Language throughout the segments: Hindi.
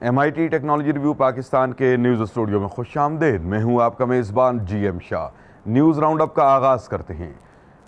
MIT टेक्नोलॉजी रिव्यू पाकिस्तान के न्यूज़ स्टूडियो में खुशामदीद। मैं हूं आपका मेज़बान GM Shah. News round up का आगाज़ करते हैं।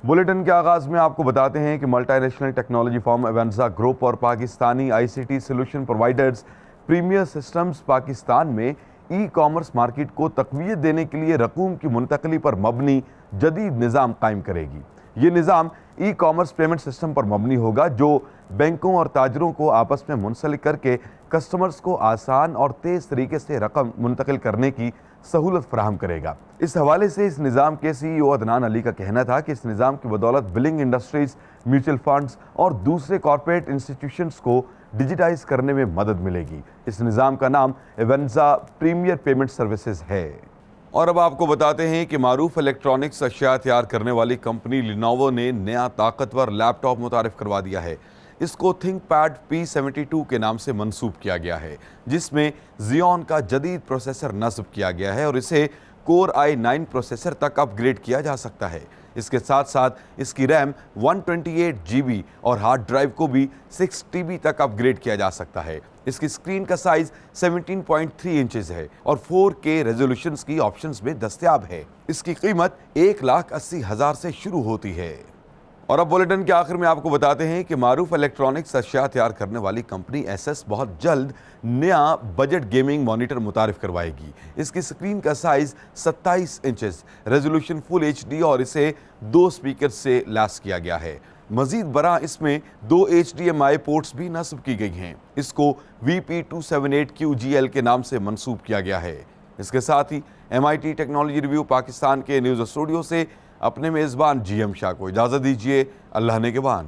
बुलेटिन के आगाज़ में आपको बताते हैं कि multinational technology firm Avenga group और Pakistani ICT solution providers premier systems Pakistan में ई-कॉमर्स मार्केट को तक़वियत देने के लिए रकूम की मुंतकली पर मबनी जदीद निज़ाम कायम करेगी। ये निज़ाम ई-कॉमर्स पेमेंट सिस्टम पर मबनी होगा जो बैंकों और ताजरों को आपस में मुंसलिक करके कस्टमर्स को आसान और तेज़ तरीके से रकम मुंतकिल करने की सहूलत फराहम करेगा। इस हवाले से इस निज़ाम के CEO अदनान अली का कहना था कि इस निज़ाम की बदौलत बिलिंग इंडस्ट्रीज, म्यूचुअल फंड्स और दूसरे कॉरपोरेट इंस्टीट्यूशंस को डिजिटाइज करने में मदद मिलेगी। इस निज़ाम का नाम एवेंजा प्रीमियर पेमेंट सर्विसेज है। और अब आपको बताते हैं कि मारूफ इलेक्ट्रॉनिक्स अशिया तैयार करने वाली कंपनी लिनोवो ने नया ताकतवर लैपटॉप मुतारिफ करवा दिया है। इसको थिंकपैड P72 के नाम से मंसूब किया गया है, जिसमें Xeon का जदीद प्रोसेसर नस्ब किया गया है और इसे Core i9 प्रोसेसर तक अपग्रेड किया जा सकता है। इसके साथ साथ इसकी रैम 128 GB और हार्ड ड्राइव को भी 6 TB तक अपग्रेड किया जा सकता है। इसकी स्क्रीन का साइज 17.3 इंचेस है और 4K रेजोल्यूशन की ऑप्शंस में दस्तयाब है। इसकी कीमत 1,80,000 से शुरू होती है। और अब बुलेटिन के आखिर में आपको बताते हैं कि मारूफ इलेक्ट्रॉनिक्स अशिया तैयार करने वाली कंपनी एसएस बहुत जल्द नया बजट गेमिंग मॉनिटर मुतारिफ करवाएगी। इसकी स्क्रीन का size 27 inches, resolution full HD और इसे 2 स्पीकर से लैस किया गया है। मजीद बरा इसमें 2 HDMI पोर्ट्स भी नस्ब की गई हैं। इसको VP278QGL के नाम से मंसूब किया गया है। इसके साथ ही MIT टेक्नोलॉजी रिव्यू पाकिस्तान के न्यूज़ स्टूडियो से अपने मेज़बान GM शाह को इजाज़त दीजिए। अल्लाह ने के बान।